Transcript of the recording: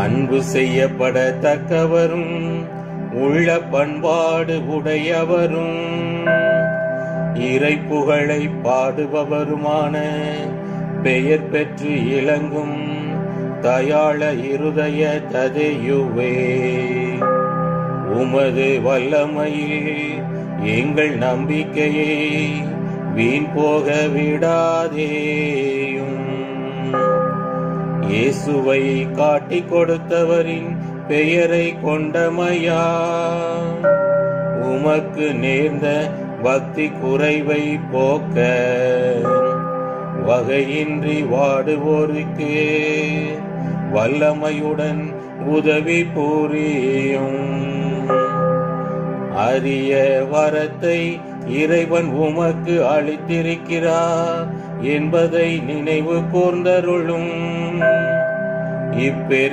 அன்பு செய்யப்படத்தக்கவரும் உள்ள பண்பாடு உடையவரும் இறை புகழை பாடுபவருமான பெயர் பெற்று இளங்கும் தயாள இருதய ததையுவே, உமது வல்லமையில் எங்கள் நம்பிக்கையை வீண் போக விடாதேயும். இயேசுவை காட்டிக் கொடுத்தவரின் பெயரை கொண்டமையா உமக்கு நேர்ந்த பக்தி குறைவை போக்க வகையின்றி வாடுவோருக்கு வல்லமையுடன் உதவி புரியும். அரிய வரத்தை இறைவன் உமக்கு அளித்திருக்கிறார் என்பதை நினைவு கூர்ந்தருளும். இப்பெரிய